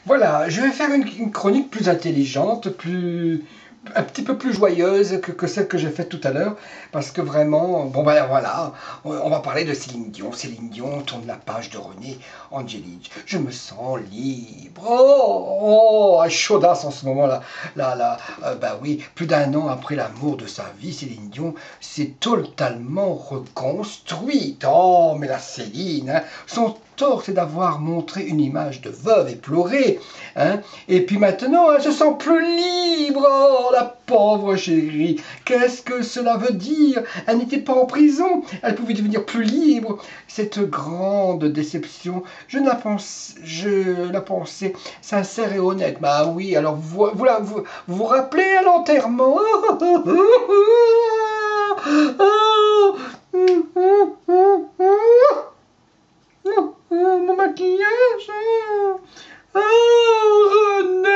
Voilà, je vais faire une chronique plus intelligente, un petit peu plus joyeuse que celle que j'ai faite tout à l'heure, parce que vraiment, bon ben voilà, on va parler de Céline Dion. Céline Dion tourne la page de René Angélique. Je me sens libre. À chaudasse en ce moment-là. Ben oui, plus d'un an après l'amour de sa vie, Céline Dion s'est totalement reconstruite. Oh, mais la Céline, hein, son tort, c'est d'avoir montré une image de veuve éplorée. Hein. Et puis maintenant, elle se sent plus libre. Oh, la pauvre chérie. Qu'est-ce que cela veut dire? Elle n'était pas en prison. Elle pouvait devenir plus libre. Cette grande déception, je la pensais sincère et honnête. Bah oui, alors vous rappelez à l'enterrement? Mon maquillage. Oh René!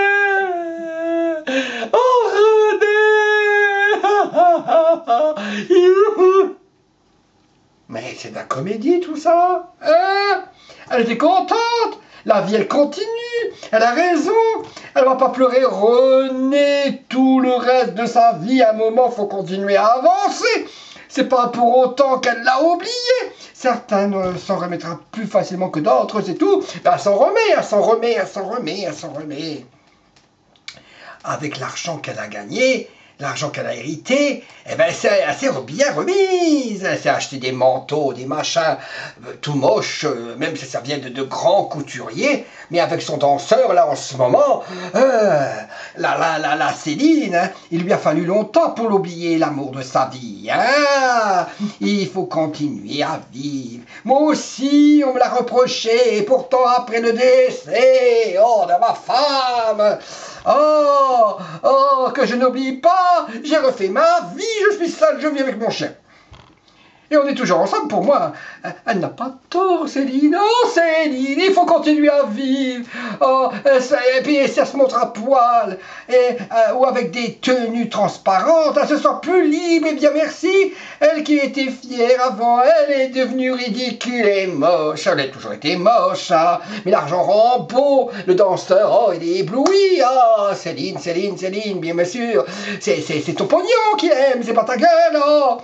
Oh René! Mais c'est de la comédie tout ça, hein? Elle était contente. La vie elle continue. Elle a raison. Elle va pas pleurer René tout le reste de sa vie. À un moment faut continuer à avancer. C'est pas pour autant qu'elle l'a oublié. Certains s'en remettra plus facilement que d'autres, c'est tout. Ben, elle s'en remet, elle s'en remet, elle s'en remet, elle s'en remet. Avec l'argent qu'elle a gagné, l'argent qu'elle a hérité, eh ben, elle s'est bien remise. Elle s'est acheté des manteaux, des machins tout moches, même si ça vient de grands couturiers. Mais avec son danseur, là, en ce moment, la Céline, hein, il lui a fallu longtemps pour l'oublier, l'amour de sa vie. Hein. Il faut continuer à vivre. Moi aussi, on me l'a reproché, et pourtant, après le décès, oh, de ma femme, que je n'oublie pas, j'ai refait ma vie, je suis seul, je vis avec mon chien. Et on est toujours ensemble, pour moi. Elle n'a pas tort, Céline. Oh, Céline, il faut continuer à vivre. Oh, et puis si elle se montre à poil, ou avec des tenues transparentes, elle se sent plus libre, et bien merci. Elle qui était fière avant, elle est devenue ridicule et moche. Elle a toujours été moche, hein. Mais l'argent rend beau. Le danseur, oh, il est ébloui. Oh, Céline, Céline, Céline, bien sûr. C'est ton pognon qu'il aime, c'est pas ta gueule, oh.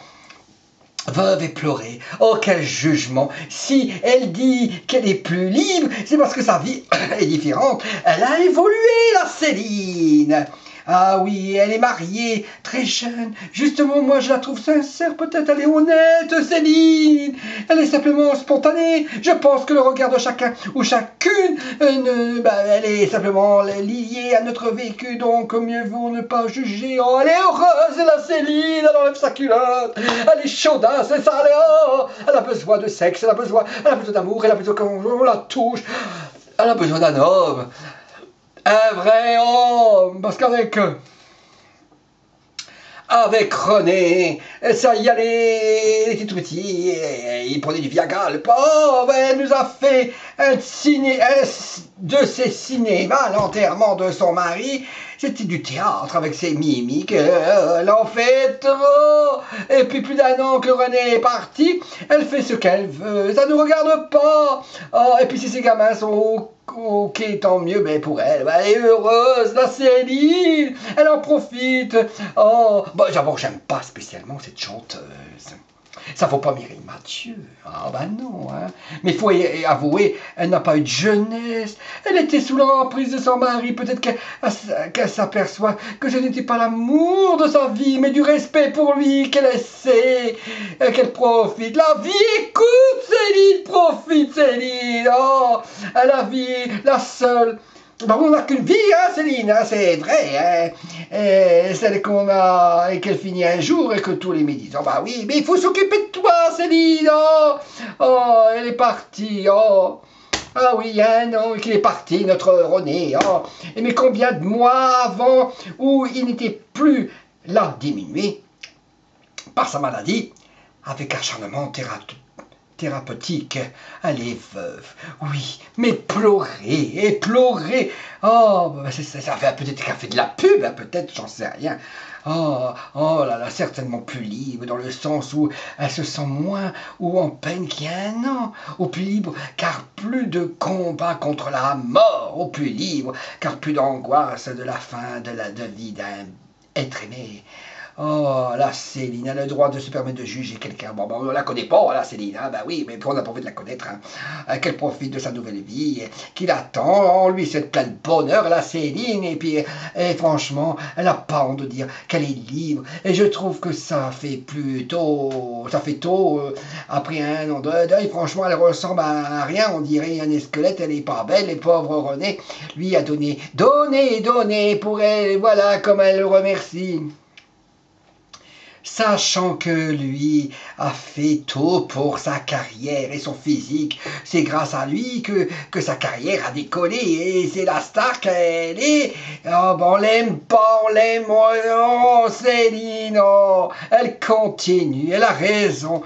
Veuve et pleurer. Oh, quel jugement! Si elle dit qu'elle est plus libre, c'est parce que sa vie est différente. Elle a évolué, la Céline. Ah oui, elle est mariée, très jeune. Justement, moi, je la trouve sincère. Peut-être elle est honnête, Céline. Elle est simplement spontanée. Je pense que le regard de chacun ou chacune, elle est simplement liée à notre vécu. Donc, mieux vaut ne pas juger. Oh, elle est heureuse, la Céline. Elle enlève sa culotte. Elle est chaudasse, c'est ça. Elle a besoin de sexe. Elle a besoin d'amour. Elle a besoin qu'on la touche. Elle a besoin d'un homme. Un vrai homme, parce qu'avec René, ça y allait, il était tout petit, il prenait du Viagra, le pauvre, elle nous a fait de ses cinémas, l'enterrement de son mari, c'était du théâtre avec ses mimiques, elle en fait trop, et puis plus d'un an que René est parti, elle fait ce qu'elle veut, ça ne nous regarde pas, oh, et puis si ses gamins sont ok, tant mieux, mais pour elle, elle est heureuse, la Céline, elle en profite. Oh, bon, d'abord, j'aime pas spécialement cette chanteuse. Ça vaut pas Mireille Mathieu. Ah ben non, hein. Mais il faut avouer, elle n'a pas eu de jeunesse. Elle était sous l'emprise de son mari. Peut-être qu'elle s'aperçoit que ce n'était pas l'amour de sa vie, mais du respect pour lui qu'elle essaie, qu'elle profite. La vie, écoute, Céline, profite, Céline. Oh, la vie, la seule. Ben, on n'a qu'une vie, hein, Céline, hein, c'est vrai, hein, et celle qu'on a, et qu'elle finit un jour, et que tous les midis, oh bah oui, mais il faut s'occuper de toi, Céline, oh, elle est partie, oh, ah oui, un an qu'il est parti, notre René, oh, et mais combien de mois avant, où il n'était plus là, diminué, par sa maladie, avec acharnement thérapeutique. Elle est veuve, oui, mais pleurer, et pleurer. Oh, ça fait peut-être qu'elle fait de la pub, hein, peut-être, j'en sais rien. Oh là là, certainement plus libre, dans le sens où elle se sent moins ou en peine qu'il y a un an, ou plus libre, car plus de combat contre la mort, ou plus libre, car plus d'angoisse de la fin de la vie d'un être aimé. Oh, la Céline, elle a le droit de se permettre de juger quelqu'un. Bon, on la connaît pas, la Céline, hein, bah oui, mais on n'a pas envie de la connaître. Hein. Qu'elle profite de sa nouvelle vie, qu'il attend, on lui souhaite plein de bonheur, la Céline, et puis, franchement, elle n'a pas honte de dire qu'elle est libre. Et je trouve que ça fait tôt, après un an de deuil, franchement, elle ressemble à rien, on dirait un squelette, elle est pas belle, et pauvre René, lui a donné pour elle, et voilà comme elle le remercie. Sachant que lui a fait tout pour sa carrière et son physique. C'est grâce à lui que sa carrière a décollé et c'est la star qu'elle est. Oh, ben on l'aime pas, on l'aime. Oh, Céline, oh, elle continue, elle a raison.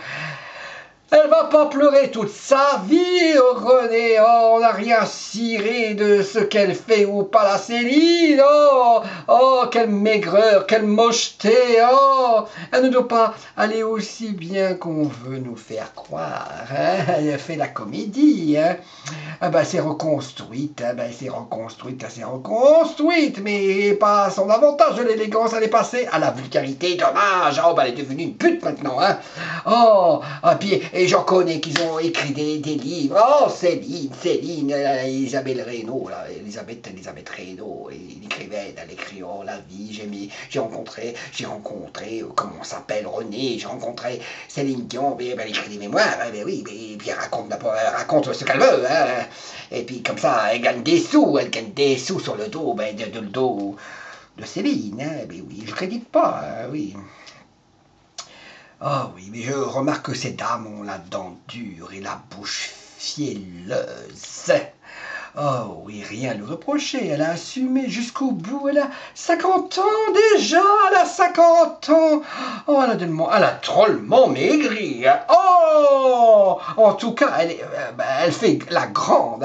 Elle va pas pleurer toute sa vie, René. Oh, on n'a rien ciré de ce qu'elle fait ou pas, la Céline. Oh, quelle maigreur, quelle mocheté. Oh, elle ne doit pas aller aussi bien qu'on veut nous faire croire. Hein? Elle fait la comédie. Hein? Ah ben, c'est reconstruite, hein? Ben, c'est reconstruite, mais pas à son avantage de l'élégance. Elle est passée à la vulgarité. Dommage. Oh, ben, elle est devenue une pute maintenant. Hein? Oh, puis. Et j'en connais qui ont écrit des livres. Oh, Céline, Elisabeth Reynaud, là, Elisabeth Reynaud, elle écrivait, elle écrit, oh, la vie, j'ai rencontré, comment on s'appelle, René, j'ai rencontré Céline Dion, elle écrit des mémoires, ben oui, et puis elle raconte ce qu'elle veut, hein. Et puis comme ça, elle gagne des sous sur le dos, le dos de Céline, hein, ben oui, je ne crédite pas, hein, oui. Ah oui, mais je remarque que ces dames ont la dent dure et la bouche fielleuse. Oh oui, rien à lui reprocher, elle a assumé jusqu'au bout, elle a 50 ans déjà, elle a 50 ans. Oh, elle a drôlement maigri. Hein. Oh, en tout cas, elle fait la grande,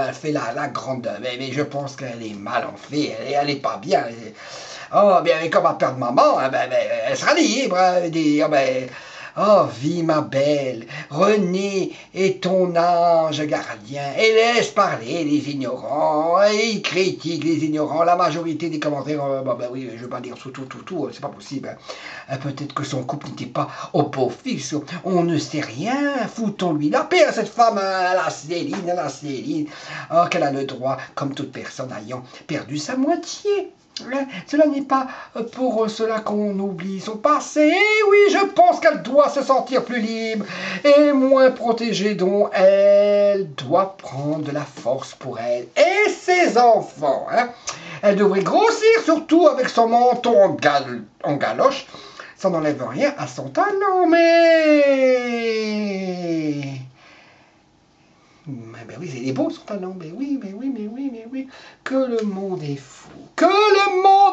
mais je pense qu'elle est mal en fait, elle est pas bien. Oh, bien, comme elle perd maman, elle sera libre. Oh, vie ma belle, René est ton ange gardien, et laisse parler les ignorants, et il critique les ignorants, la majorité des commentaires, oui, je ne veux pas dire tout, c'est pas possible. Hein. Peut-être que son couple n'était pas au beau fixe, on ne sait rien, foutons-lui la paix à cette femme, à la Céline, oh, qu'elle a le droit, comme toute personne ayant perdu sa moitié. Cela n'est pas pour cela qu'on oublie son passé. Et oui, je pense qu'elle doit se sentir plus libre et moins protégée, dont elle doit prendre de la force pour elle et ses enfants. Hein. Elle devrait grossir, surtout avec son menton en galoche. Ça n'enlève rien à son talent, mais... Ben oui, il est beau son talent, mais oui, que le monde est fou, que le monde est